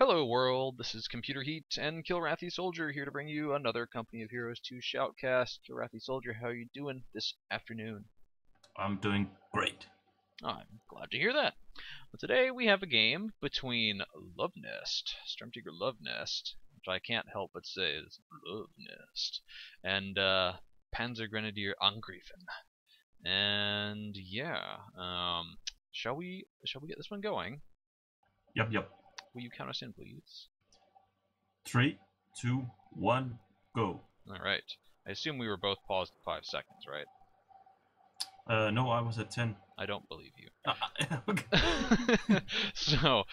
Hello world, this is ComputerHeat and KilrathiSoldier here to bring you another Company of Heroes 2 shoutcast. KilrathiSoldier, how are you doing this afternoon? I'm doing great. I'm glad to hear that. Well, today we have a game between Luvnest, SturmTigerLuvnest, which I can't help but say is Luvnest, and PanzerGrenadierAngreifen. And yeah, shall we get this one going? Yep. Will you count us in, please? 3, 2, 1, go. Alright. I assume we were both paused at 5 seconds, right? No, I was at 10. I don't believe you. Okay. So,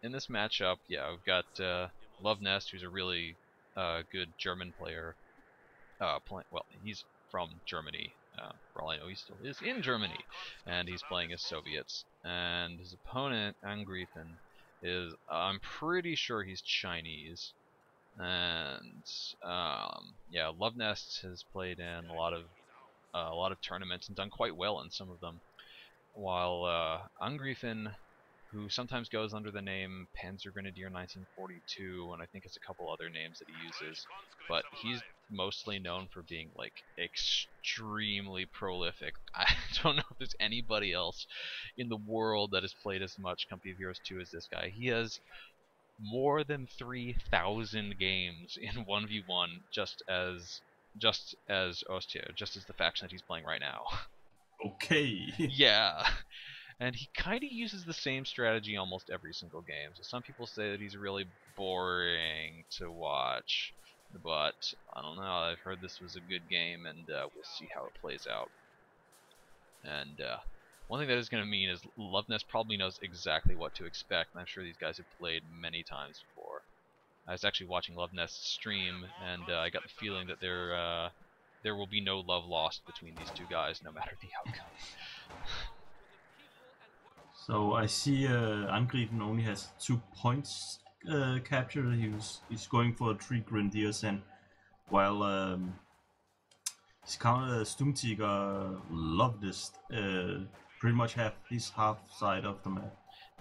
in this matchup, yeah, we've got Luvnest, who's a really good German player. Well, he's from Germany. For all I know, he still is in Germany, and he's playing as Soviets. And his opponent, Angreifen, is I'm pretty sure he's Chinese. And yeah, Luvnest has played in a lot of tournaments and done quite well in some of them, while Angreifen, who sometimes goes under the name PanzerGrenadier1942, and I think it's a couple other names that he uses, but he's mostly known for being like extremely prolific. I don't know if there's anybody else in the world that has played as much Company of Heroes 2 as this guy. He has more than 3,000 games in 1v1 just as the faction that he's playing right now. Okay. Yeah. And he kind of uses the same strategy almost every single game. So some people say that he's really boring to watch, but I don't know. I've heard this was a good game, and we'll see how it plays out. And one thing that is going to mean is Luvnest probably knows exactly what to expect, and I'm sure these guys have played many times before. I was actually watching Luvnest's stream, and I got the feeling that there will be no love lost between these two guys, no matter the outcome. So I see Angreifen only has 2 points captured. He's going for 3 Grenadiers, and while his counter SturmTigerLuvnest pretty much have his half side of the map.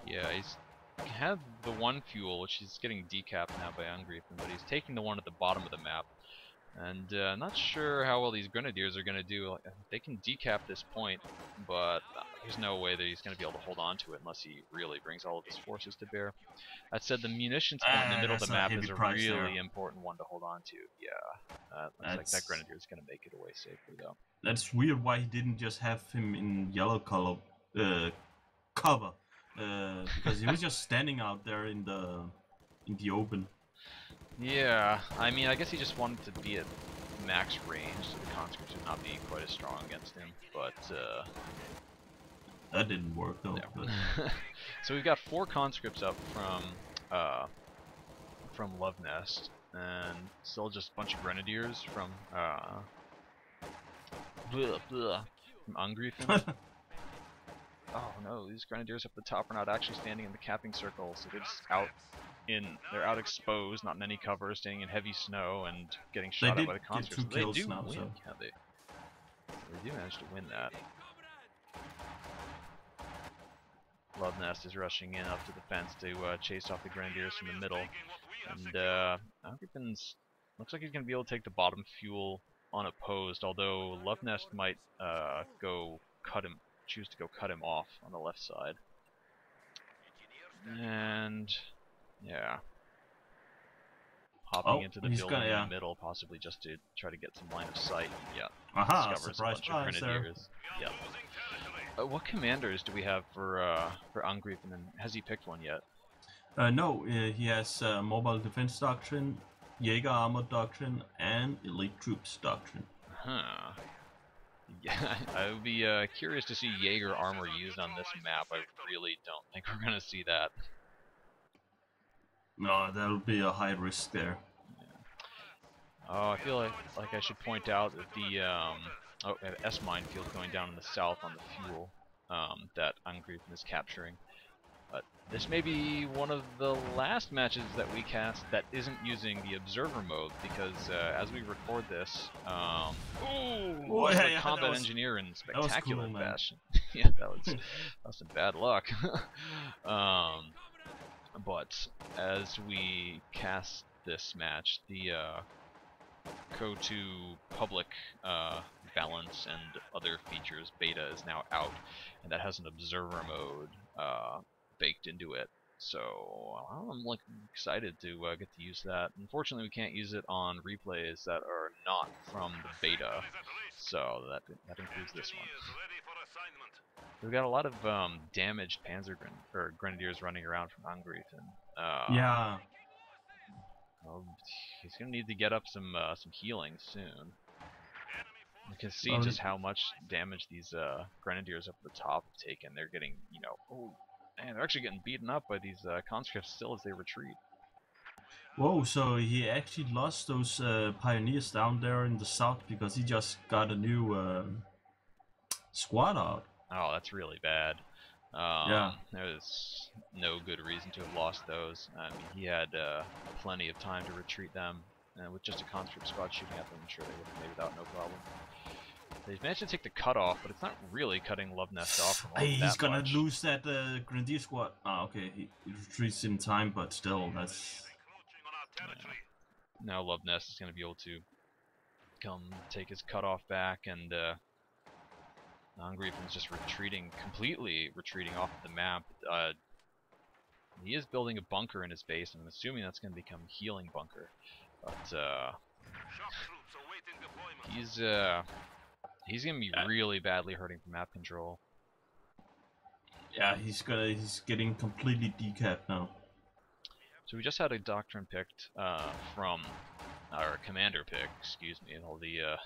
Yeah, he's had the one fuel, which is getting decapped now by Angreifen, but he's taking the one at the bottom of the map. And I'm not sure how well these Grenadiers are going to do. They can decap this point, but there's no way that he's going to be able to hold on to it unless he really brings all of his forces to bear. That said, the munitions point in the middle of the map is a really important one to hold on to. Yeah, looks like that Grenadier is going to make it away safely, though. That's weird why he didn't just have him in yellow color cover, because he was just standing out there in the open. Yeah, I mean, I guess he just wanted to be at max range, so the conscripts would not be quite as strong against him, but that didn't work though. Yeah. So we've got 4 conscripts up from Luvnest, and still just a bunch of Grenadiers from Angreifen. Oh no, these Grenadiers up the top are not actually standing in the capping circle, so they're just they're out exposed, not in any cover, staying in heavy snow and getting shot at by the conscripts. They do now, win. So. Yeah, they do manage to win that. Luvnest is rushing in up to the fence to chase off the Grenadiers from the middle, and Angreifen's looks like he's going to be able to take the bottom fuel unopposed. Although Luvnest might choose to go cut him off on the left side, and yeah, hopping into the building in the middle, possibly just to try to get some line of sight. Yeah, discovers a bunch of Grenadiers. Yeah. What commanders do we have for Angreifen, and has he picked one yet? No, he has Mobile Defense Doctrine, Jaeger Armored Doctrine, and Elite Troops Doctrine. Huh. Yeah, I would be curious to see Jaeger armor used on this map. I really don't think we're gonna see that. No, that'll be a high risk there. Yeah. Oh, I feel like I should point out that the S minefield going down in the south on the fuel that Angreifen is capturing. But this may be one of the last matches that we cast that isn't using the observer mode, because as we record this, combat engineer in spectacular fashion. Yeah, that was some bad luck. But as we cast this match, the COH2 public balance and other features beta is now out, and that has an observer mode baked into it. So I'm like excited to get to use that. Unfortunately, we can't use it on replays that are not from the beta, so that includes this one. We've got a lot of damaged Grenadiers running around from Angreifen. Yeah. Well, he's gonna need to get up some healing soon. You can see Oh, just how much damage these Grenadiers up at the top have taken. They're getting, you know, oh man, they're actually getting beaten up by these conscripts still as they retreat. Whoa, so he actually lost those pioneers down there in the south because he just got a new squad out. Oh, that's really bad. Yeah. There's no good reason to have lost those. I mean, he had plenty of time to retreat them, and with just a conscript squad shooting at them, I'm sure they would have made it out no problem. They managed to take the cutoff, but it's not really cutting Luvnest off from He's gonna much. lose that Grenadier squad. Ah, okay, he retreats in time, but still, that's... Yeah. Now Luvnest is gonna be able to come take his cutoff back, and Angreifen's just completely retreating off the map. He is building a bunker in his base, and I'm assuming that's going to become a healing bunker. But he's going to be really badly hurting from map control. Yeah, he's getting completely decapped now. So we just had a doctrine picked from our commander pick, excuse me, and all the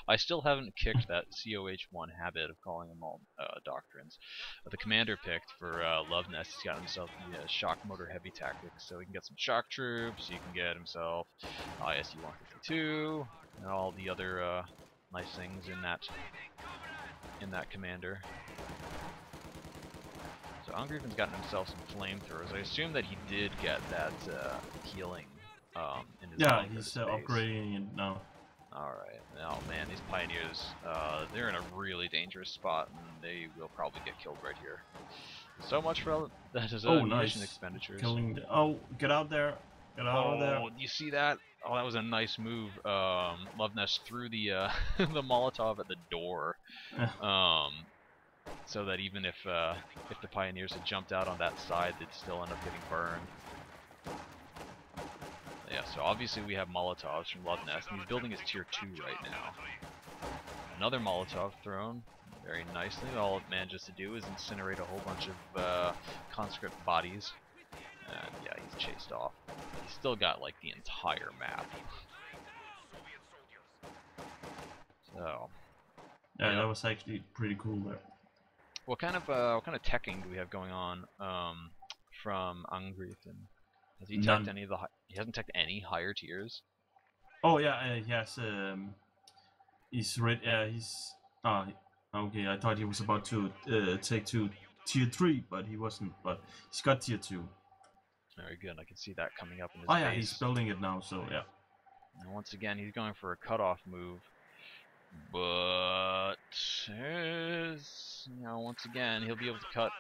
I still haven't kicked that COH1 habit of calling them all doctrines. The commander picked for Luvnest, he's got himself the shock motor heavy tactics, so he can get some shock troops, he can get himself ISU-152, and all the other nice things in that commander. So Angreifen's gotten himself some flamethrowers. I assume that he did get that healing in his he's upgrading it now. Alright. Oh man, these pioneers, they're in a really dangerous spot, and they will probably get killed right here. So much for that is munition expenditures. Get out there. Get out of there. Oh, you see that? Oh, that was a nice move. Luvnest threw the the Molotov at the door. So that even if the pioneers had jumped out on that side, they'd still end up getting burned. Yeah, so obviously we have Molotovs from Luvnest, and he's building his tier 2 right now. Another Molotov thrown, very nicely. All it manages to do is incinerate a whole bunch of conscript bodies. And yeah, he's chased off. He's still got like the entire map. So yeah, that was actually pretty cool there. What kind of teching do we have going on from Angreifen? Has he teched any of the? He hasn't teched any higher tiers. Oh yeah, he has. He's ready. He's. Okay. I thought he was about to take to tier 3, but he wasn't. But he's got tier 2. Very good. I can see that coming up in his base. Yeah, base. he's building it now. So yeah. And once again, he's going for a cutoff move. But once again, he'll be able to cut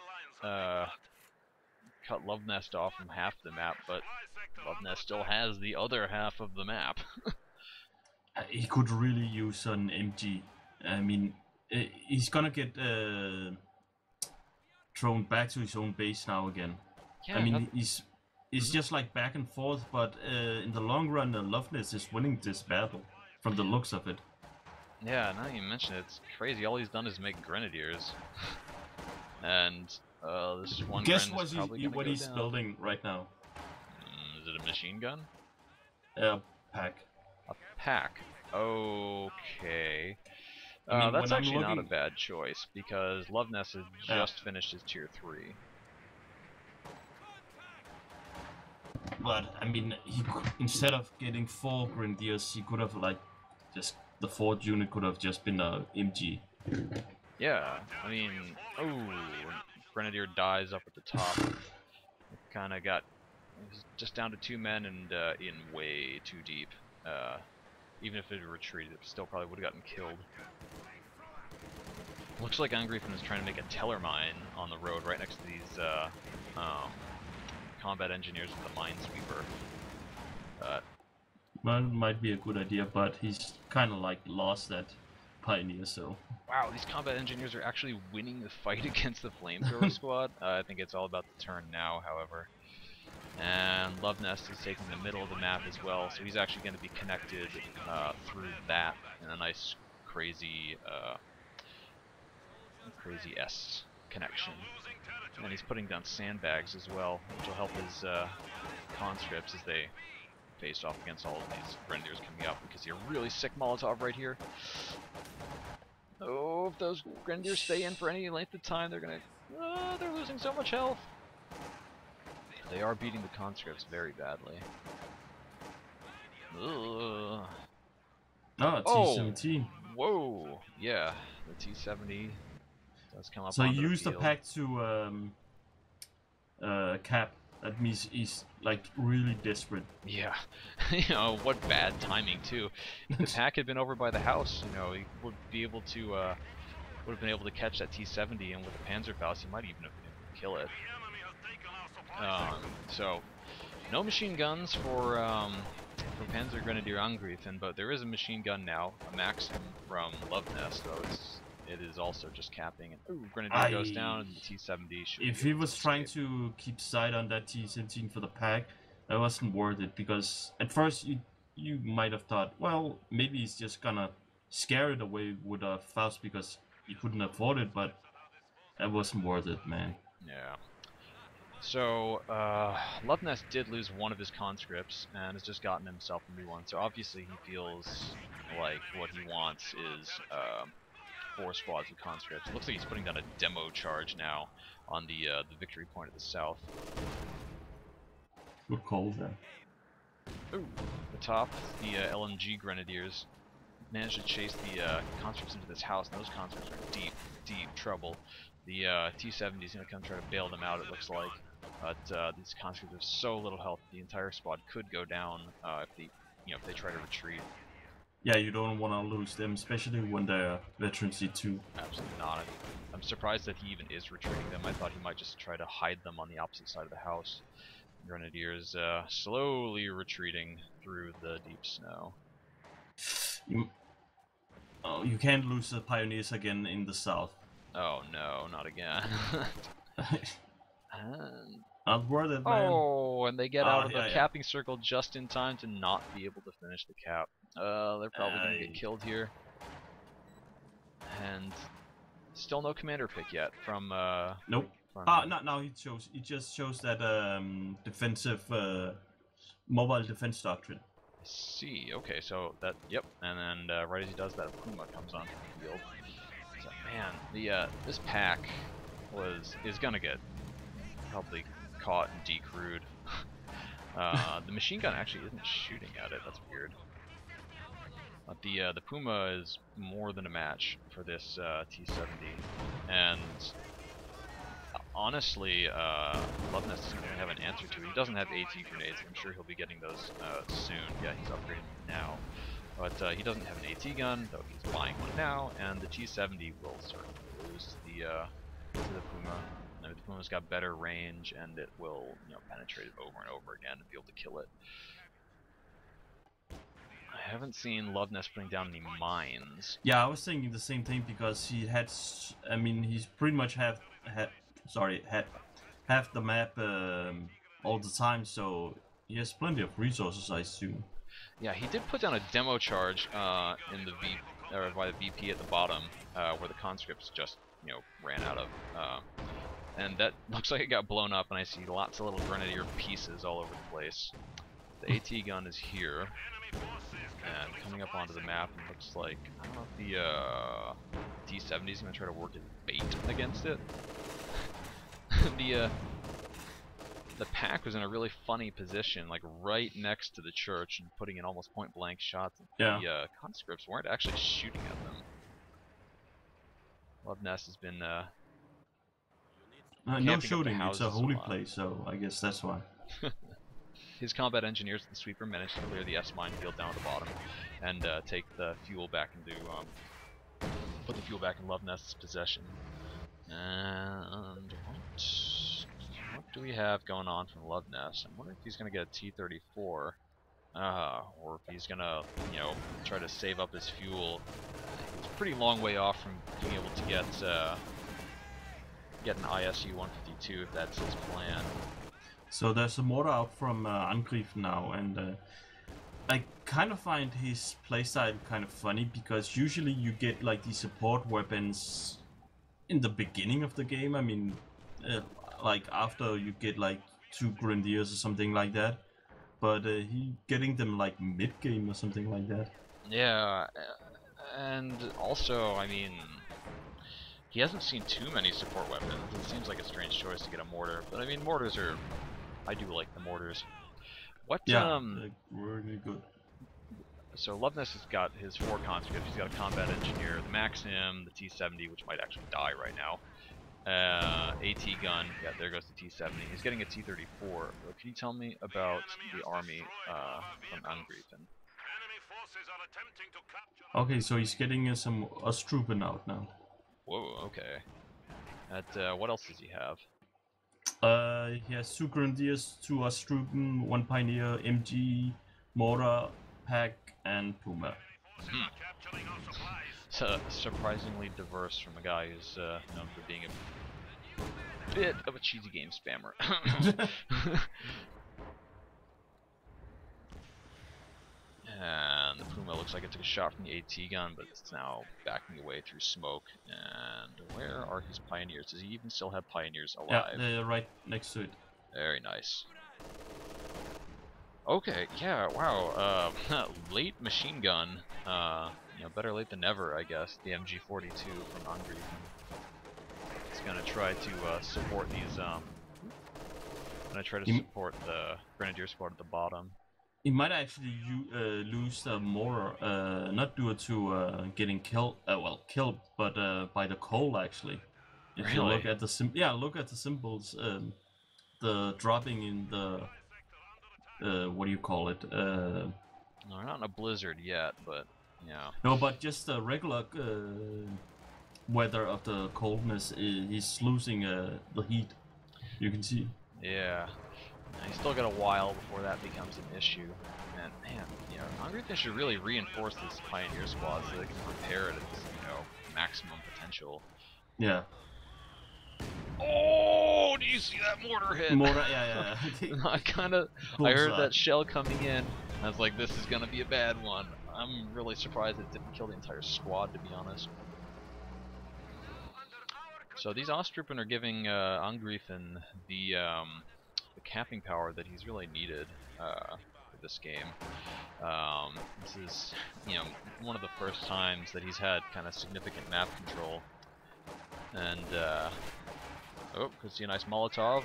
Luvnest off from half the map, but Luvnest still has the other half of the map. He could really use an MG. I mean, he's gonna get thrown back to his own base now again. Yeah, I mean, he's just like back and forth, but in the long run, Luvnest is winning this battle from the looks of it. Yeah, now you mention it, it's crazy. All he's done is make Grenadiers. And this one Guess what he's building right now? Is it a machine gun? A pack. A pack. Okay. That's actually not a bad choice, because Luvnest has just finished his tier 3. But, I mean, instead of getting 4 Grenadiers, he could have, like, just... The 4th unit could have just been a MG. Yeah, I mean, Grenadier dies up at the top. Kind of got just down to 2 men and in way too deep. Even if it had retreated, it still probably would have gotten killed. Looks like Angreifen is trying to make a teller mine on the road right next to these combat engineers with the minesweeper. Well, might be a good idea, but he's kind of like lost that pioneer, so. Wow, these combat engineers are actually winning the fight against the flamethrower squad. I think it's all about the turn now, however. And Luvnest is taking the middle of the map as well, so he's actually going to be connected through that in a nice, crazy S connection. And he's putting down sandbags as well, which will help his conscripts as they face off against all of these Grenadiers coming up, because you're really sick Molotov right here. Oh, if those Grenadiers stay in for any length of time, they're gonna... they're losing so much health! They are beating the conscripts very badly. Ugh. Oh, T-17. Whoa! Yeah, the T-70 does come up. So onto he used the the pack to cap. That means he's like really desperate. Yeah, you know, what bad timing too. If the pack had been over by the house, you know, he would be able to would have been able to catch that T-70, and with the Panzerfaust, he might even have been able to kill it. So, no machine guns for PanzerGrenadierAngreifen, but there is a machine gun now, a Maxim from Luvnest, so it is also just capping. And ooh, Grenadier goes down, and the T-70 should. If he was trying to keep sight on that T-17 for the pack, that wasn't worth it, because at first you might have thought, well, maybe he's just gonna scare it away with a Faust because he couldn't afford it, but that wasn't worth it, man. Yeah. So, Luvnest did lose one of his conscripts, and has just gotten himself a new one, so obviously he feels like what he wants is 4 squads of conscripts. It looks like he's putting down a demo charge now on the victory point of the south. Good call there. Ooh, the top, the LMG Grenadiers managed to chase the conscripts into this house, and those conscripts are in deep trouble. The T-70 is going to come try to bail them out, it looks like. But these conscripts have so little health, the entire squad could go down if they try to retreat. Yeah, you don't want to lose them, especially when they're veterans C2. Absolutely not. I'm surprised that he even is retreating them. I thought he might just try to hide them on the opposite side of the house. Grenadiers slowly retreating through the deep snow. You can't lose the pioneers again in the south. Oh no, not again. Not worth it, man. Oh, and they get out of the capping circle just in time to not be able to finish the cap. They're probably going to get killed here. And still no commander pick yet from... Nope. Now he just shows that defensive, mobile defense doctrine. I see. Okay, so that, yep. And then right as he does that, Puma comes onto the field. So, man, this pack is going to get probably caught and decrewed. The machine gun actually isn't shooting at it. That's weird. But the Puma is more than a match for this T-70, and honestly, Luvnest isn't going to have an answer to it. He doesn't have AT grenades. I'm sure he'll be getting those soon. Yeah, he's upgrading now, but he doesn't have an AT gun, though he's buying one now. And the T-70 will certainly lose to the Puma. The Puma's got better range, and it will, penetrate it over and over again and be able to kill it. I haven't seen Luvnest putting down any mines. Yeah, I was thinking the same thing, because he had, he's pretty much had half the map all the time, so he has plenty of resources, I assume. Yeah, he did put down a demo charge in the by the VP at the bottom, where the conscripts just ran out of. And that looks like it got blown up, and I see lots of little grenadier pieces all over the place. The AT gun is here, and coming up onto the map, it looks like, I don't know if the T-70 is going to try to work as bait against it. The pack was in a really funny position, like right next to the church, and putting in almost point-blank shots. Yeah. The conscripts weren't actually shooting at them. Luvnest has been no shooting, it's a holy place, so I guess that's why. His combat engineers with the sweeper managed to clear the S minefield down at the bottom and take the fuel back into put the fuel back in Luvnest's possession. And what what do we have going on from Luvnest? I'm wondering if he's going to get a T-34, or if he's going to, you know, try to save up his fuel. It's a pretty long way off from being able to get an ISU-152 if that's his plan. So there's a mortar out from Angreifen now, and I kind of find his playstyle kind of funny, because usually you get like these support weapons in the beginning of the game. I mean, like after you get like 2 Grenadiers or something like that, but he getting them like mid-game or something like that. Yeah, and also, I mean, he hasn't seen too many support weapons. It seems like a strange choice to get a mortar, but I mean, mortars are... I do like the mortars. What, Yeah, really good. So Luvnest has got his 4 conscripts. He's got a combat engineer, the Maxim, the T-70, which might actually die right now. AT gun, yeah, there goes the T-70. He's getting a T-34. Can you tell me about the army from Angreifen? Okay, so he's getting some Ostrupen out now. Whoa, okay. What else does he have? He has 2 Grenadiers, 2 Ostrupen, 1 Pioneer, MG, Mortar, Pack, and Puma. So, surprisingly diverse from a guy who's known for being a bit of a cheesy game spammer. And the Puma looks like it took a shot from the AT gun, but it's now backing away through smoke. And where are his Pioneers? Does he even still have Pioneers alive? Yeah, they're right next to it. Very nice. Okay, yeah, wow. Late machine gun. You know, better late than never, I guess. The MG42 from Angreifen. It's gonna try to support these. Gonna try to support the Grenadier squad at the bottom. He might actually lose the mortar, not due to getting killed. Well, killed, but by the coal actually. If Really? you look at the look at the symbols. The dropping in the what do you call it? No, we're not in a blizzard yet, but yeah. No, but just the regular weather of the coldness. He's losing the heat. You can see. Yeah. He's still got a while before that becomes an issue. And man, you know, Angreifen should really reinforce this Pioneer squad so they can prepare it at its, you know, maximum potential. Yeah. Oh, do you see that mortar hit? Mortar, yeah. I heard that shell coming in. I was like, this is gonna be a bad one. I'm really surprised it didn't kill the entire squad, to be honest. So these Ostrupen are giving Angreifen the camping power that he's really needed for this game. This is, you know, one of the first times that he's had kind of significant map control. And oh, could see a nice Molotov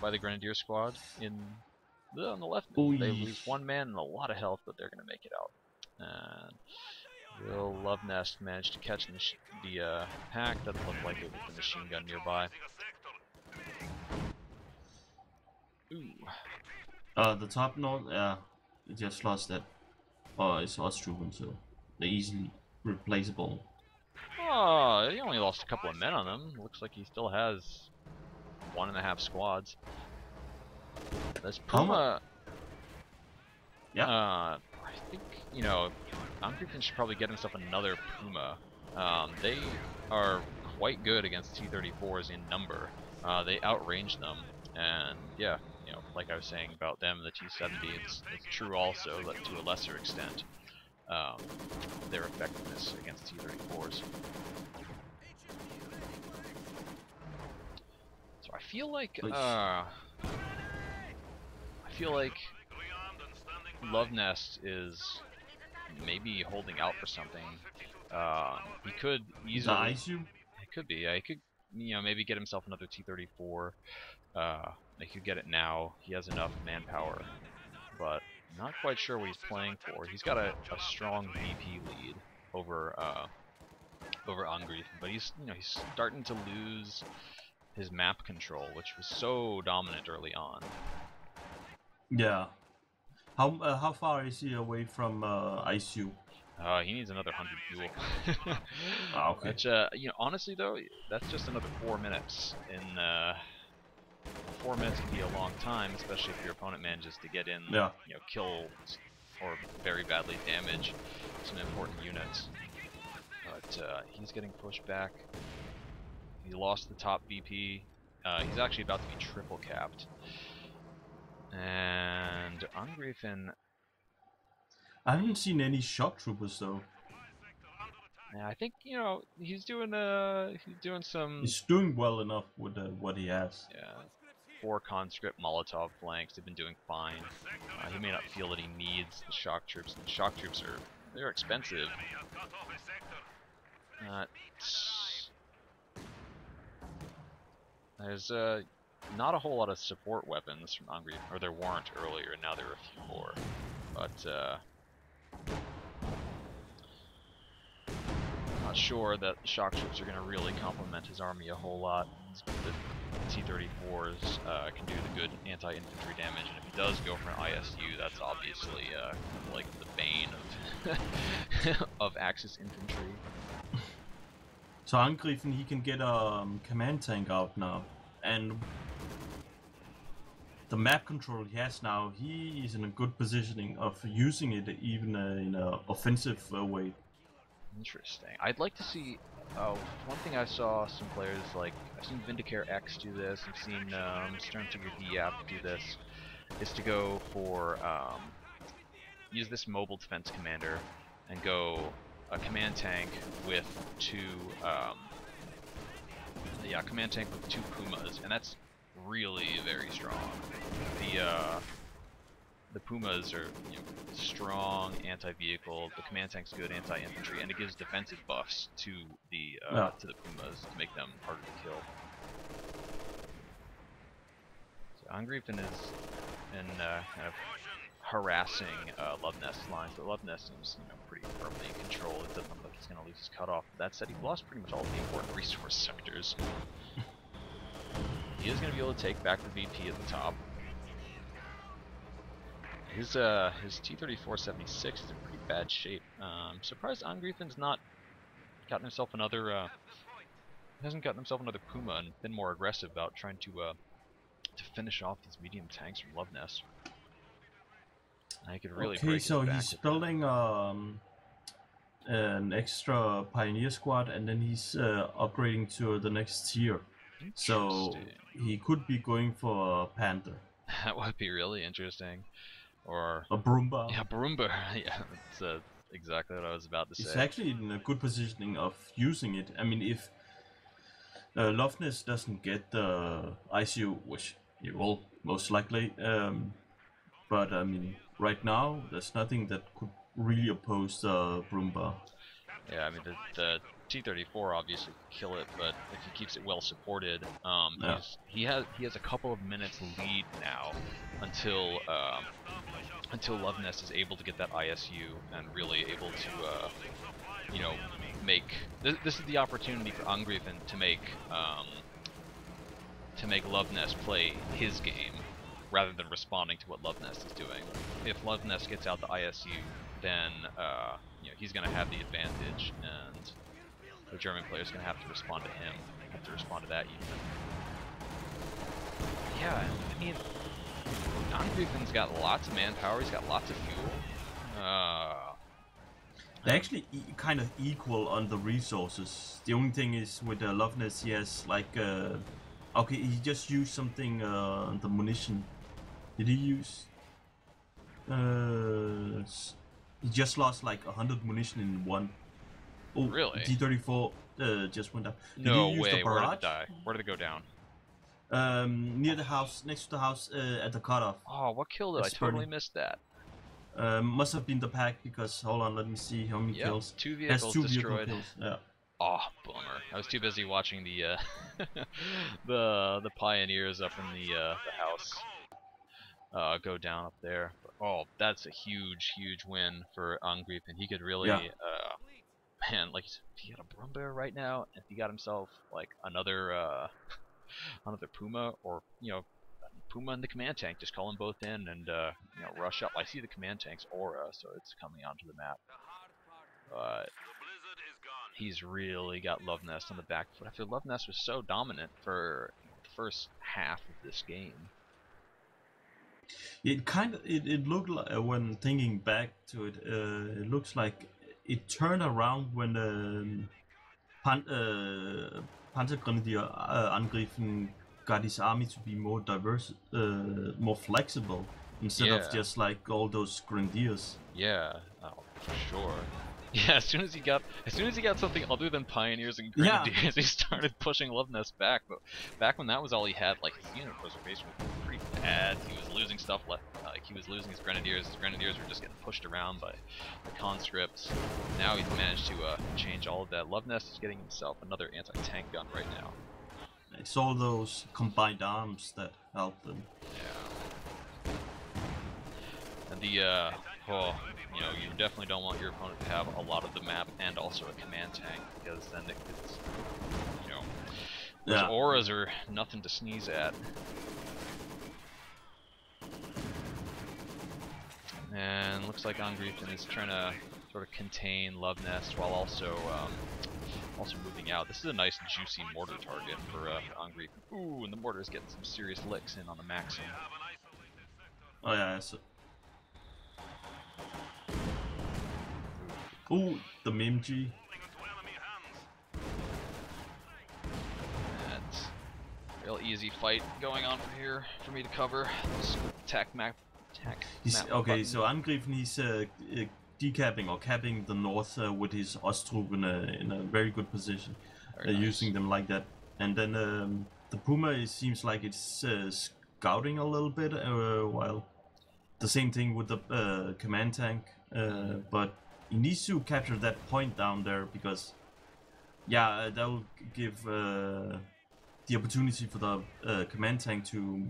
by the Grenadier squad on the left. Oy. They lose 1 man and a lot of health, but they're gonna make it out. And will Luvnest manage to catch the pack? Doesn't look like it with the machine gun nearby. Ooh. The top note, it just lost that. Oh, it's Ostrupen, so they're easily replaceable. Oh, he only lost a couple of men on them. Looks like he still has 1.5 squads. This Puma. Yeah. I think, you know, Angreifen should probably get himself another Puma. They are quite good against T-34s in number. They outrange them, and yeah, you know, like I was saying about them, the T-70, it's true also, but to a lesser extent. Their effectiveness against T-34s. So I feel like Luvnest is maybe holding out for something. He could easily. Ice you? It could be. Yeah, he could, you know, maybe get himself another T-34. He could get it now. He has enough manpower, but not quite sure what he's playing for. He's got a strong VP lead over Angreifen, but he's starting to lose his map control, which was so dominant early on. Yeah. How far is he away from ICU? He needs another 100 fuel. Okay. Which, you know, honestly though, that's just another 4 minutes in 4 minutes can be a long time, especially if your opponent manages to get in, Yeah. you know, kill or very badly damage some important units. But he's getting pushed back. He lost the top VP. He's actually about to be triple capped. And Angreifen, I haven't seen any shock troopers though. yeah, I think, you know, he's doing some, He's doing well enough with what he has. yeah, 4 conscript Molotov flanks. They've been doing fine. He may not feel that he needs the shock troops. The shock troops they're expensive. There's not a whole lot of support weapons from Angreifen, or there weren't earlier, and now there are a few more. But not sure that the shock troops are going to really complement his army a whole lot. The T-34s can do the good anti-infantry damage, and if he does go for an ISU, that's obviously like the bane of of Axis infantry. So Angreifen, he can get a command tank out now, and the map control he has now, he is in a good positioning of using it even in an offensive way. Interesting. I'd like to see. One thing I saw some players like I've seen Vindicare X do this. I've seen SturmTigerLuvnest do this. Is to go for use this mobile defense commander and go a command tank with 2 command tank with 2 Pumas, and that's really very strong. The Pumas are, you know, strong anti-vehicle. The command tank's good anti-infantry, and it gives defensive buffs to the Pumas to make them harder to kill. So Angreifen is in kind of harassing Luvnest's lines, but Luvnest seems, you know, pretty firmly in control. It doesn't look like he's going to lose his cutoff. That said, he lost pretty much all the important resource sectors. He is going to be able to take back the VP at the top. His T-34-76 is in pretty bad shape. I'm surprised Angreifen's not gotten himself another hasn't gotten himself another Puma and been more aggressive about trying to finish off these medium tanks from Luvnest. I could really break so his back he's building an extra Pioneer squad, and then he's upgrading to the next tier. So he could be going for a Panther. That would be really interesting. Or a Brumba. Yeah, Brumba. Yeah, that's exactly what I was about to say. He's actually in a good positioning of using it. I mean, if Luvnest doesn't get the ICU, which he will most likely, but I mean, right now there's nothing that could really oppose the Brumba. Yeah, I mean the T-34 obviously could kill it, but if he keeps it well supported, he has a couple of minutes lead now until Luvnest is able to get that ISU and really able to you know, make this is the opportunity for Angreifen to make Luvnest play his game rather than responding to what Luvnest is doing. If Luvnest gets out the ISU, then you know, he's going to have the advantage, and the German player's going to have to respond to him, have to respond to that unit. Yeah, I mean, Angreifen's got lots of manpower, he's got lots of fuel. They're actually kind of equal on the resources. The only thing is with Luvnest, he has like okay, he just used something on the munition. Did he use? He just lost like 100 munition in one. Oh, really? T-34 just went down. No way. Where did it die? Where did it go down? Near the house, next to the house, at the cutoff. Oh, what killed it? I totally missed that. Must have been the pack, because hold on, let me see how many kills. 2 vehicles destroyed. Kills. Yeah. Oh, bummer. I was too busy watching the the Pioneers up in the house go down up there. But, oh, that's a huge win for Angreifen. He could really man, like, if he got a Brumba right now, if he got himself like another another Puma, or, you know, Puma and the command tank, just call them both in and you know, rush up. I see the command tank's aura, so it's coming onto the map. But he's really got Luvnest on the back foot after Luvnest was so dominant for the first half of this game. It looked like, when thinking back to it, it looks like it turned around when PanzerGrenadierAngreifen got his army to be more diverse, more flexible, instead of just like all those grenadiers. Yeah, oh, for sure. Yeah, as soon as he got something other than pioneers and grenadiers, he started pushing Luvnest back. But back when that was all he had, like his unit preservation was pretty bad. He was losing stuff left. Like he was losing his grenadiers. His grenadiers were just getting pushed around by the conscripts. Now he's managed to change all of that. Luvnest is getting himself another anti-tank gun right now. It's all those combined arms that help them. Yeah. And the you know, you definitely don't want your opponent to have a lot of the map and also a command tank, because then it gets, you know, those auras are nothing to sneeze at. And looks like Angreifen is trying to sort of contain Luvnest while also moving out. This is a nice juicy mortar target for Angreifen. Ooh, and the mortar is getting some serious licks in on the Maxim. Oh yeah, so ooh, the MIMG. That's a real easy fight going on from here for me to cover. Attack map. Okay, button. So Angreifen, he's decapping or capping the north with his Osttroop in a very good position, nice. Using them like that. And then the Puma, it seems like it's scouting a little bit, while the same thing with the command tank, but he needs to capture that point down there, because that will give the opportunity for the command tank to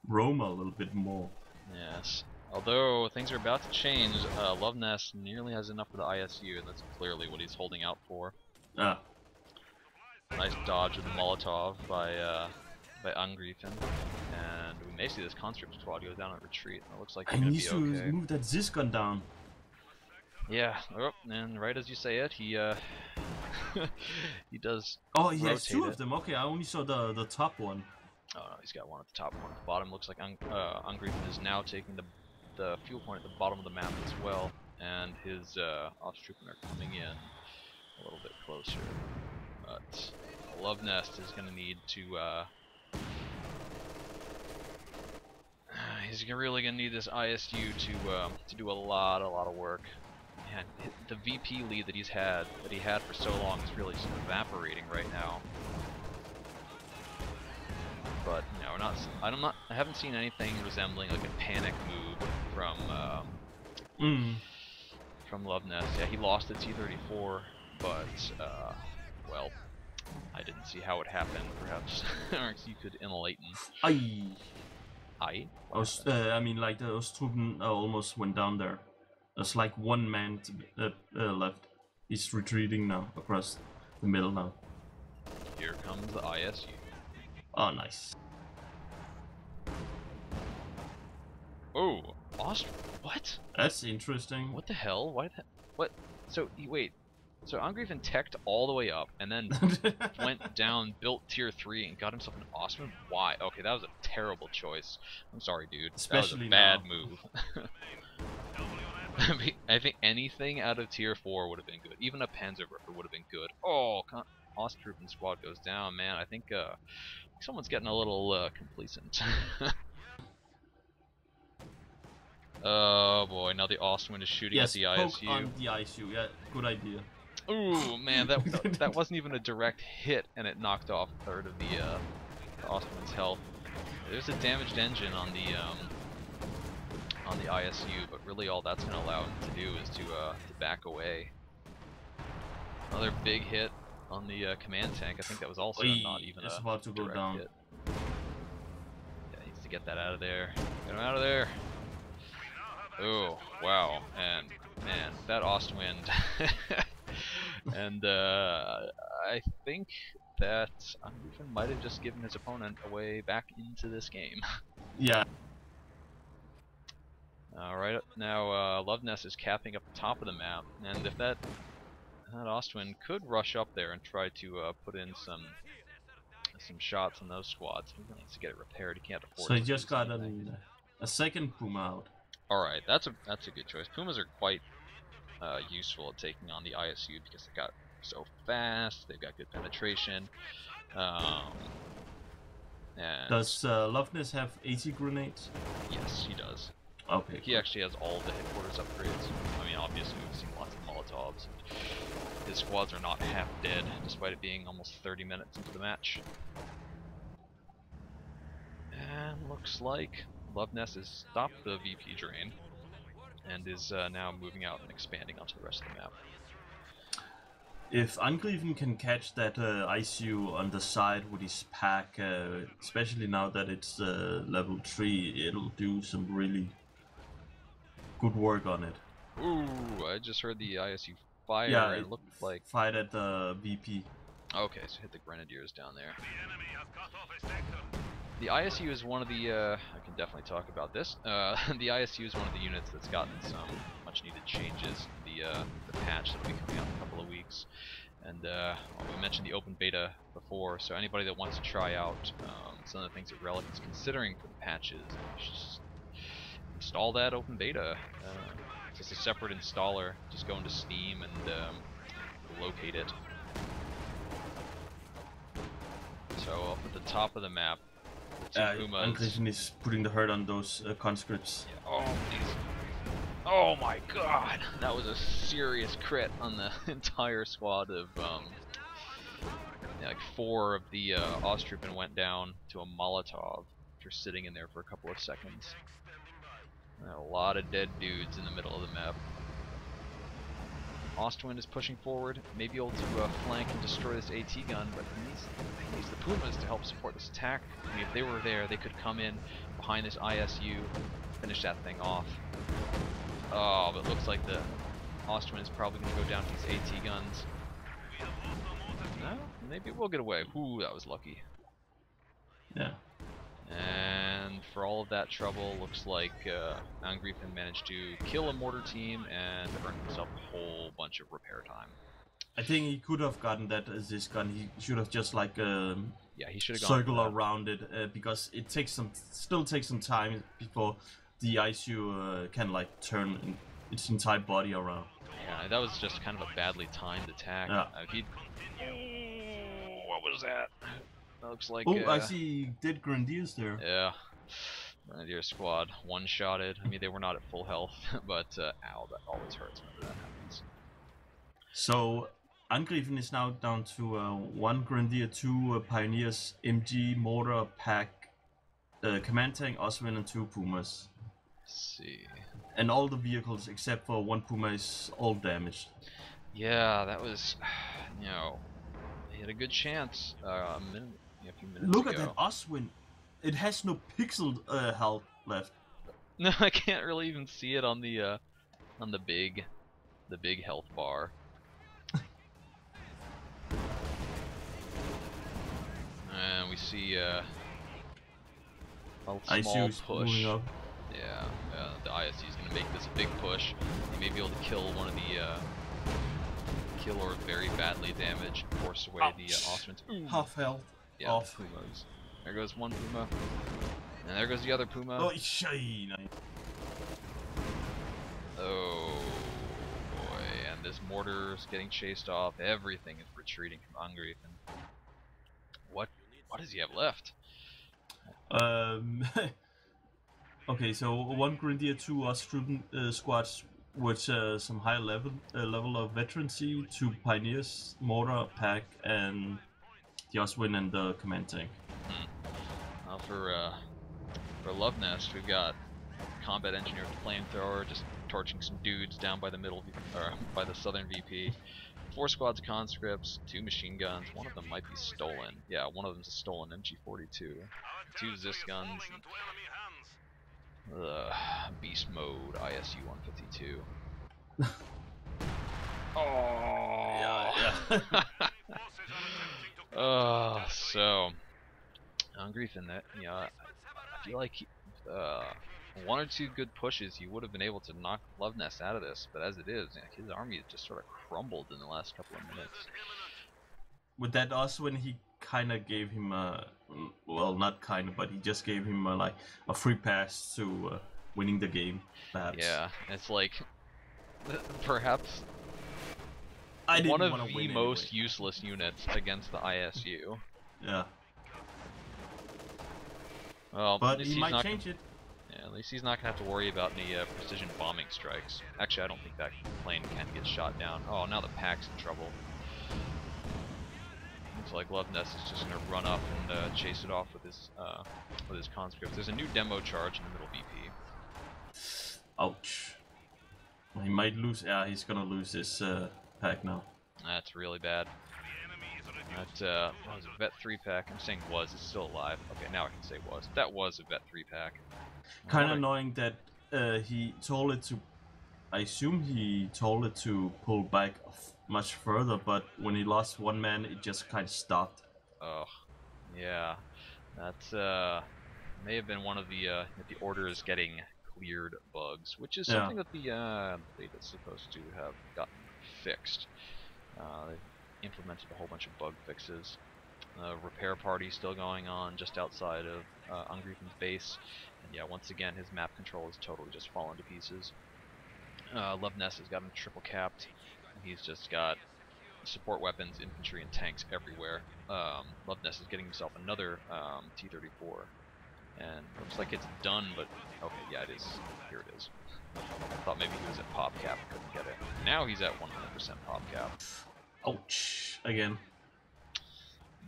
roam a little bit more. Yes. Although things are about to change, Luvnest nearly has enough for the ISU, and that's clearly what he's holding out for. Nice dodge of the Molotov by Angreifen, and we may see this conscript squad go down and retreat. It looks like he needs to move that Zis gun down. Yeah, and right as you say it, he he does. Oh, he has two of them. Okay, I only saw the top one. Oh no, he's got one at the top, one at the bottom. Looks like Angreifen is now taking the fuel point at the bottom of the map as well, and his Osttroopen are coming in a little bit closer. But Luvnest is going to need to. He's really going to need this ISU to do a lot of work. Man, the VP lead that he had for so long is really just evaporating right now. But you know, I haven't seen anything resembling like a panic move from Luvnest. Yeah, he lost the T-34, but well, I didn't see how it happened. Perhaps you could enlighten. I mean, like the Osttroopen almost went down there. There's like one man left. He's retreating now across the middle now. Here comes the ISU. Oh, nice. Oh, what? That's interesting. What the hell? Why what? So, wait. So Angreifen teched all the way up, and then went down, built tier 3, and got himself an Austrian? Why? Okay, that was a terrible choice. I'm sorry, dude. Especially that was a bad move. I think anything out of tier 4 would have been good. Even a Panzergrenadier would have been good. Oh, Osttroopen squad goes down, man. I think someone's getting a little complacent. Oh boy, now the Ostwind is shooting at the ISU. Poke on the ISU, yeah, good idea. Ooh, man, that wasn't even a direct hit, and it knocked off a third of the Ostwind's health. There's a damaged engine on the ISU, but really all that's going to allow him to do is to back away. Another big hit on the command tank. I think that was also not even a about to go down. Hit. Yeah, he needs to get that out of there. Get him out of there. Oh, wow. And, man, that Ostwind. And, I think that Angreifen might have just given his opponent a way back into this game. Yeah. Alright, now Luvnest is capping up the top of the map, and if that Ostwind could rush up there and try to put in some some shots on those squads. He needs to get it repaired. He can't afford So to he just lose got anything. a second Puma out. Alright, that's a good choice. Pumas are quite useful at taking on the ISU because they got so fast, they've got good penetration. And Does Luvnest have 80 grenades? yes, he does. Okay. He actually has all the headquarters upgrades. I mean, obviously we've seen lots of Molotovs. His squads are not half dead, despite it being almost 30 minutes into the match. And looks like Luvnest has stopped the VP drain and is now moving out and expanding onto the rest of the map. If Angreifen can catch that ICU on the side with his pack, especially now that it's level 3, it'll do some really good work on it. Ooh, I just heard the ISU fire Yeah, and it looked like... fight at the VP. Okay, so hit the Grenadiers down there. The ISU is one of the, I can definitely talk about this. The ISU is one of the units that's gotten some much needed changes. The patch that'll be coming out in a couple of weeks. And well, we mentioned the open beta before, so anybody that wants to try out some of the things that Relic is considering for the patches, you should just install that open beta. It's just a separate installer. Just go into Steam and locate it. So up at the top of the map, Angreifen is putting the hurt on those conscripts. Yeah. Oh, please. Oh my god! That was a serious crit on the entire squad of, yeah, like 4 of the Ostroupen went down to a Molotov after sitting in there for a couple of seconds. A lot of dead dudes in the middle of the map. Ostwind is pushing forward, may be able to flank and destroy this AT gun, but he needs the Pumas to help support this attack. I mean, if they were there, they could come in behind this ISU, finish that thing off. Oh, but it looks like the Ostwind is probably going to go down to these AT guns. No, maybe it will get away. Ooh, that was lucky. Yeah. And for all of that trouble, looks like Angreifen managed to kill a mortar team and earn himself a whole bunch of repair time. I think he could have gotten that as this gun. He should have just like yeah, he should have gone circle around it because it still takes some time before the ICU can like turn its entire body around. Yeah, that was just kind of a badly timed attack. Yeah. What was that? That looks like. Oh, I see dead Grenadiers there. Yeah. Grenadier squad one-shotted. I mean, they were not at full health, but ow, that always hurts whenever that happens. So Angreifen is now down to 1 Grenadier, 2 Pioneers, MG, mortar, pack, command tank, Oswin, and 2 Pumas. Let's see. And all the vehicles except for 1 Puma is all damaged. Yeah, that was, you know, he had a good chance a few minutes Look ago. at that Oswin. It has no pixel health left. No, I can't really even see it on the big health bar. And we see a small push. Up. Yeah, the ISU is going to make this a big push. He may be able to kill one of the kill or very badly damage, force away the Ostwins. Half health. Yeah, off. Pumas. There goes one Puma. And there goes the other Puma. Oh, shine. Oh boy, and this mortar's getting chased off. Everything is retreating from Angreifen. What does he have left? Okay, so 1 Grenadier, 2 Ostroupen squads with some high level of veterancy, 2 Pioneers, mortar, pack, and the Oswin and the command tank. Well, for Luvnest, we've got combat engineer with flamethrower, just torching some dudes down by the middle, or by the southern VP. 4 squads of conscripts, 2 machine guns. One of them might be stolen. Yeah, one of them's a stolen MG42. 2 Zis guns. Beast mode ISU 152. Oh. Yeah. So Angreifen, that I feel like 1 or 2 good pushes, he would have been able to knock Luvnest out of this. But as it is, his army just sort of crumbled in the last couple of minutes. With that Oswin, he kind of gave him a, well, not kind of, but he just gave him like a free pass to winning the game, perhaps. Yeah, it's like perhaps I one didn't of want to the win most anyway. useless units against the ISU. Yeah, Well, but he might change it. Yeah, at least he's not gonna have to worry about any precision bombing strikes. Actually, I don't think that plane can get shot down. Oh, now the pack's in trouble. Looks like Luvnest is just gonna run up and chase it off with his conscripts. There's a new demo charge in the middle BP. Ouch. He might lose. Yeah, he's gonna lose this pack now. That's really bad. That was a Vet 3 pack. I'm saying was. It's still alive. Okay, now I can say was. That was a Vet 3 pack. Kind of annoying that he told it to. I assume he told it to pull back much further, but when he lost one man, it just kind of stopped. Oh, yeah. That's may have been one of the order is getting cleared bugs, which is something that the beta's supposed to have gotten fixed. They've implemented a whole bunch of bug fixes. Repair party still going on just outside of Angreifen's base, and yeah, once again his map control has totally just fallen to pieces. Luvnest has got him triple capped. He's just got support weapons, infantry, and tanks everywhere. Luvnest is getting himself another T-34, and looks like it's done. But okay, yeah, it is. Here it is. I thought maybe he was at pop cap, couldn't get it. Now he's at 100% pop cap. Ouch! Again.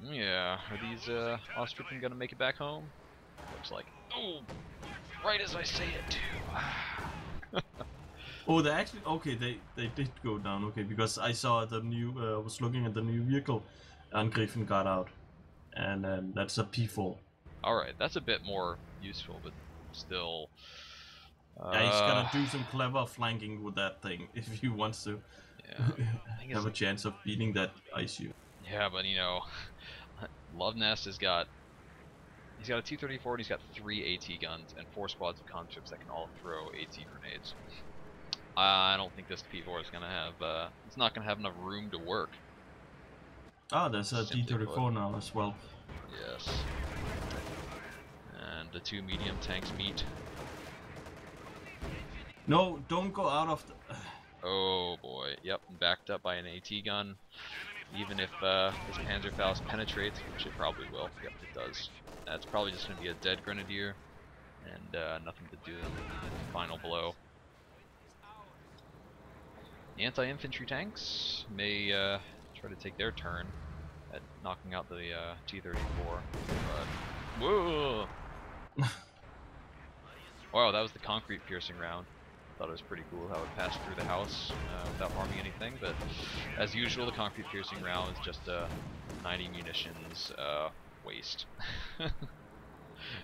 Yeah, are these Austrian gonna make it back home? Looks like. Oh, right as I say it too. Oh, they actually, okay, they did go down, okay, because I saw the new, was looking at the new vehicle Angreifen got out, and that's a P4. Alright, that's a bit more useful, but still... Yeah, he's gonna do some clever flanking with that thing, if he wants to have a chance of beating that ICU. Yeah, but you know, Luvnest has got... He's got a T-34 and he's got 3 AT guns and 4 squads of conscripts that can all throw AT grenades. I don't think this P4 is gonna have. It's not gonna have enough room to work. Ah, there's a T-34 now as well. Yes. And the 2 medium tanks meet. No, don't go out of the. Oh boy. Yep, backed up by an AT gun. Even if this Panzerfaust penetrates, which it probably will. Yep, it does. That's probably just gonna be a dead grenadier, and nothing to do in the final blow. The anti-infantry tanks may try to take their turn at knocking out the T-34, but whoa! Wow, that was the concrete piercing round. Thought it was pretty cool how it passed through the house without harming anything, but as usual, the concrete piercing round is just 90 munitions waste.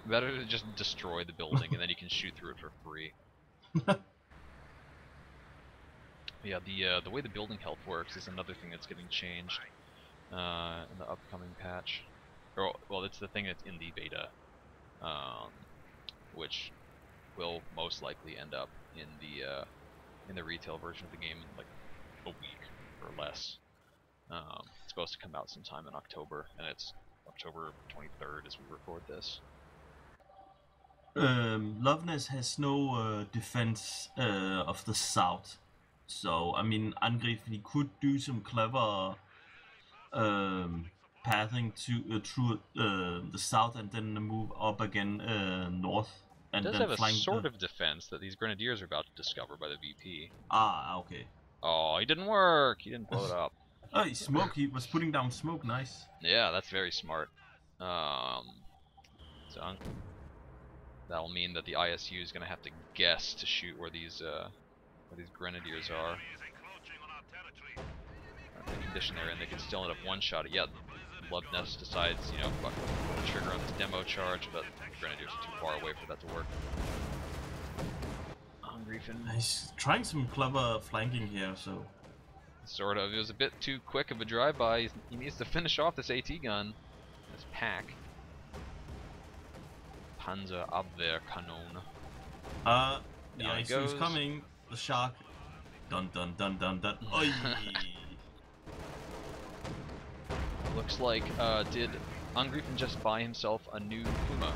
Better to just destroy the building and then you can shoot through it for free. Yeah, the way the building health works is another thing that's getting changed in the upcoming patch. Or, well, it's the thing that's in the beta, which will most likely end up in the retail version of the game in like a week or less. It's supposed to come out sometime in October, and it's October 23rd as we record this. Luvnest has no defense of the south. So, I mean, Angreifen could do some clever pathing to through the south and then move up again north. And it does then have a sort of defense that these grenadiers are about to discover by the VP. Ah, okay. Oh, it didn't work. He didn't blow it up. Oh, he was putting down smoke. Nice. Yeah, that's very smart. So that'll mean that the ISU is going to have to guess to shoot where these grenadiers are. The condition they're in, they can still end up one-shot it. Yeah, Luvnest decides, you know, fuck, pull the trigger on this demo charge, but the grenadiers are too far away for that to work. Angreifen. He's trying some clever flanking here, so. Sort of. It was a bit too quick of a drive-by. He needs to finish off this AT gun, this pack. Panzerabwehrkanone. The ISU is coming. The shark. Dun dun dun dun dun. Oi! Looks like, did Angreifen just buy himself a new Puma?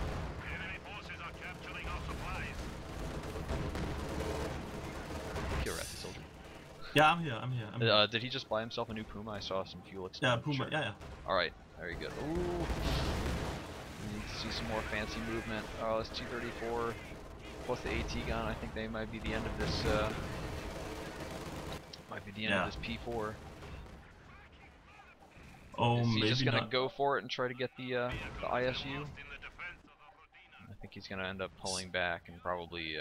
KilrathiSoldier. Yeah, I'm here. Did he just buy himself a new Puma? I saw some fuel Yeah, expenditure. Puma, yeah. Alright, very good. Ooh. We need to see some more fancy movement. Oh, this T-34 plus the AT gun, I think they might be the end of this, of this P4. Oh, Is he maybe just gonna not. go for it and try to get the ISU? I think he's gonna end up pulling back and probably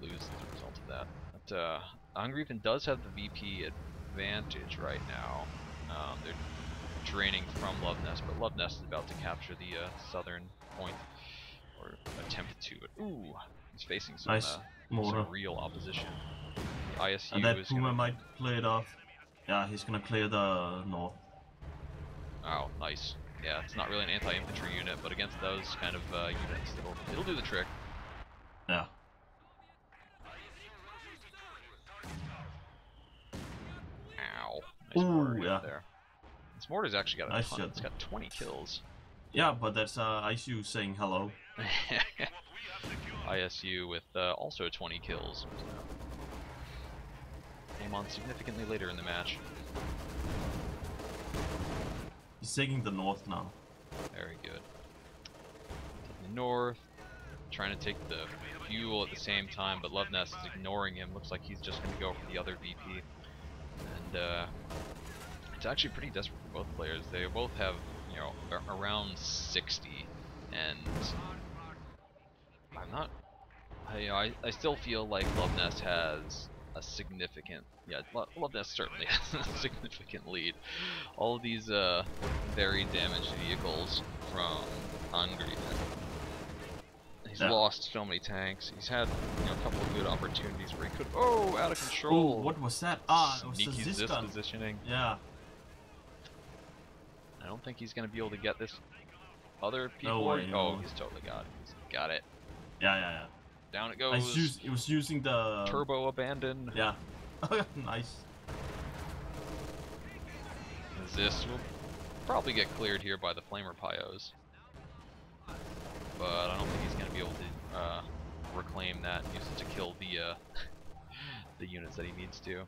lose as a result of that. But Angreifen does have the VP advantage right now. They're draining from Luvnest, but Luvnest is about to capture the southern point, or attempt to. Ooh, he's facing some, some real opposition. The ISU and that is Puma gonna... might play it off. Yeah, he's gonna clear the north. Oh, nice. Yeah, it's not really an anti-infantry unit, but against those kind of units, it'll do the trick. Yeah. Ow. Nice mortar yeah. there. This mortar's actually got a Nice ton. shot. It's got 20 kills. Yeah, but that's ISU saying hello. ISU with also 20 kills. Came on significantly later in the match. He's taking the north now. Very good. Taking the north, trying to take the fuel at the same time, but Luvnest is ignoring him. Looks like he's just going to go for the other VP. And it's actually pretty desperate for both players. They both have, you know, around 60, and I'm not. I still feel like Luvnest has a significant, Luvnest certainly has a significant lead. All of these very damaged vehicles from Angreifen. He's lost so many tanks. He's had, you know, a couple of good opportunities where he could. Oh, out of control! Oh, what was that? Ah, it was Sneaky the Zis positioning. Yeah. I don't think he's gonna be able to get this other P4. No way, oh, no. he's totally got it. He's got it. Yeah. Down it goes. It was using the turbo abandon. Yeah. Nice. This will probably get cleared here by the Flamer Pyos, but I don't think he's gonna be able to reclaim that and use it to kill the the units that he needs to.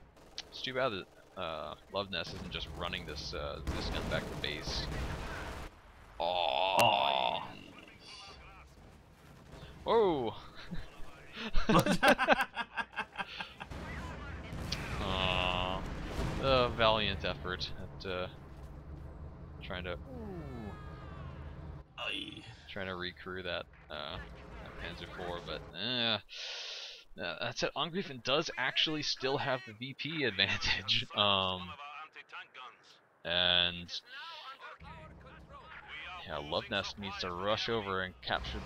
It's too bad that Luvnest isn't just running this this gun back to base. Oh. Whoa. A valiant effort at trying to recrew that Panzer IV, but that said, Angreifen does actually still have the VP advantage, and yeah, Luvnest needs to rush over and capture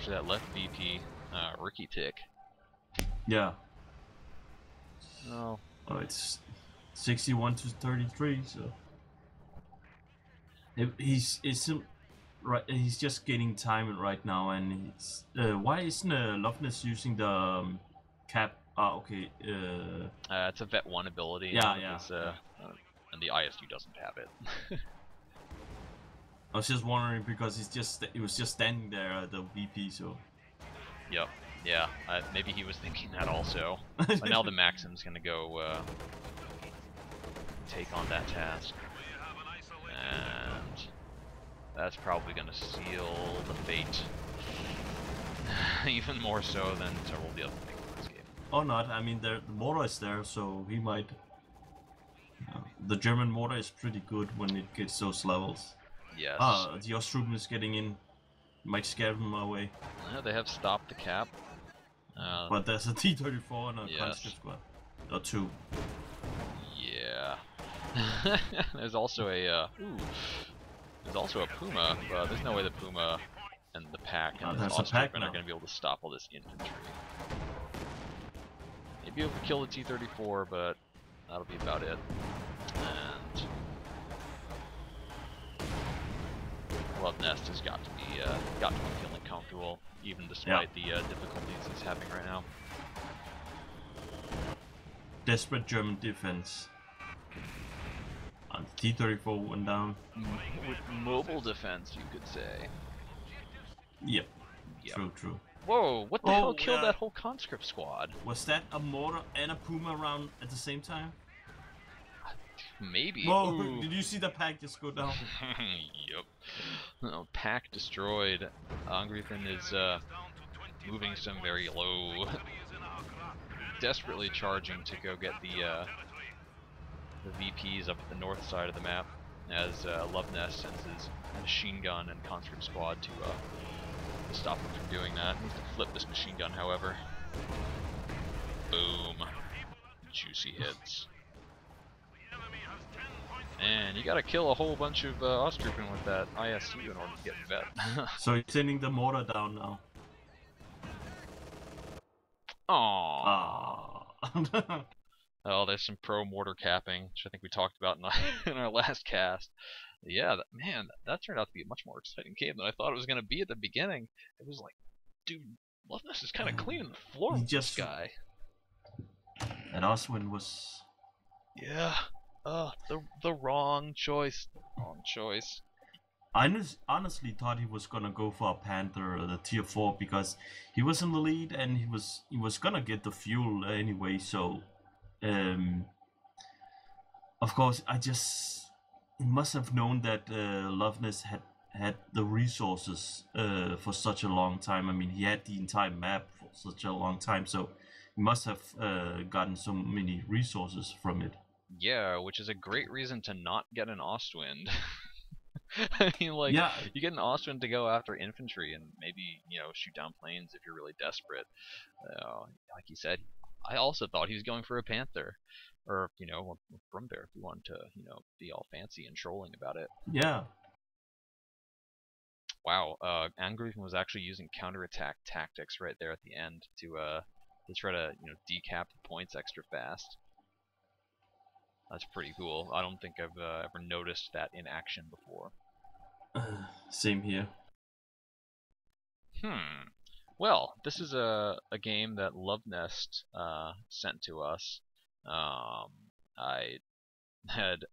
that left VP, Ricky Tick. Yeah. Oh. Oh, it's 61 to 33, so he's he's just gaining time right now, and it's why isn't Luvnest using the cap? Ah, okay. It's a Vet 1 ability. Yeah. And the ISU doesn't have it. I was just wondering because he was just standing there at the VP, so. Yep. Yeah. Maybe he was thinking that also. But now the Maxim's gonna go take on that task, and that's probably gonna seal the fate, even more so than several of the other things in this game. Or not. I mean, the mortar is there, so he might. The German mortar is pretty good when it gets those levels. Yes. The Ostruben is getting in. Might scare them away. Yeah, they have stopped the cap. But there's a T-34 and a conscript squad. Or two. Yeah. There's also a there's also a Puma, but there's no way the Puma and the pack and the Ostruben are going to be able to stop all this infantry. Maybe able to kill the T-34, but that'll be about it. And Luvnest has got to be feeling comfortable, even despite the difficulties he's having right now. Desperate German defense. And T-34 went down. With mobile defense, you could say. Yep. Yep. True. Whoa, what the hell killed that whole conscript squad? Was that a mortar and a Puma round at the same time? Maybe. Whoa, Ooh. did you see the pack just go down? Yep. Oh, pack destroyed. Angreifen is moving some very low. Desperately charging to go get the VPs up at the north side of the map as Luvnest sends his machine gun and conscript squad to stop him from doing that. He needs to flip this machine gun, however. Boom. Juicy hits. And you gotta kill a whole bunch of Ostroupen with that ISU in order to get vet. So he's sending the mortar down now. Aww. Oh, there's some pro mortar capping, which I think we talked about in our last cast. Yeah, man, that turned out to be a much more exciting game than I thought it was going to be at the beginning. It was like, dude, Luvnest is kind of cleaning the floor with this guy. And Oswin was... Yeah, the wrong choice. Wrong choice. I honestly thought he was gonna go for a Panther or the tier 4 because he was in the lead and he was gonna get the fuel anyway. So, of course, he must have known that Luvnest had the resources for such a long time. I mean, he had the entire map for such a long time, so he must have gotten so many resources from it. Yeah, which is a great reason to not get an Ostwind. I mean, like, yeah. You get an Ostwind to go after infantry and maybe, shoot down planes if you're really desperate. Like you said, I also thought he was going for a Panther. Or, a Brumbear if you want to, be all fancy and trolling about it. Yeah. Wow, Angreifen was actually using counterattack tactics right there at the end to try to, decap the points extra fast. That's pretty cool. I don't think I've ever noticed that in action before. Same here. Well, this is a game that Luvnest sent to us. I had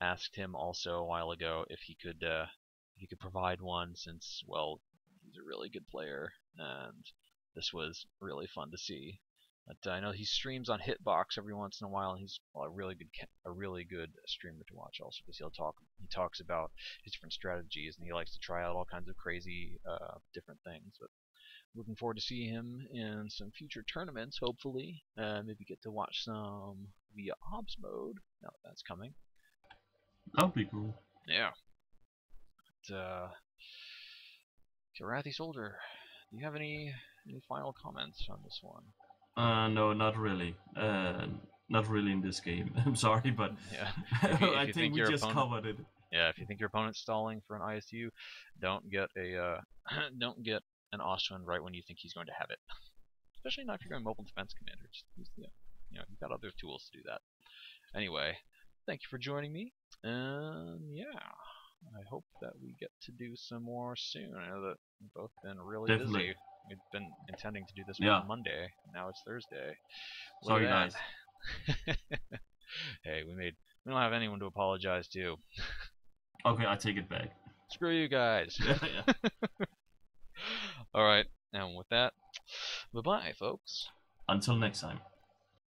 asked him also a while ago if he could provide one, since, well, he's a really good player, and this was really fun to see. But I know he streams on Hitbox every once in a while, and he's a really good streamer to watch also, because he talks about his different strategies, and he likes to try out all kinds of crazy different things. But looking forward to see him in some future tournaments, hopefully. Maybe get to watch some via Obs mode. Now that's coming. That'll be cool. Yeah. But, KilrathiSoldier, do you have any final comments on this one? No, not really. Not really in this game. I'm sorry, but yeah. I think we just covered it. Yeah, if you think your opponent's stalling for an ISU, don't get an Ostwind right when you think he's going to have it. Especially not if you're going mobile defense commander. Just use you've got other tools to do that. Anyway, thank you for joining me. Yeah, I hope that we get to do some more soon. I know that we've both been really busy. We've been intending to do this on Monday. Now it's Thursday. Sorry, guys. Hey, we don't have anyone to apologize to. Okay, I take it back. Screw you guys. All right, and with that, bye-bye, folks. Until next time.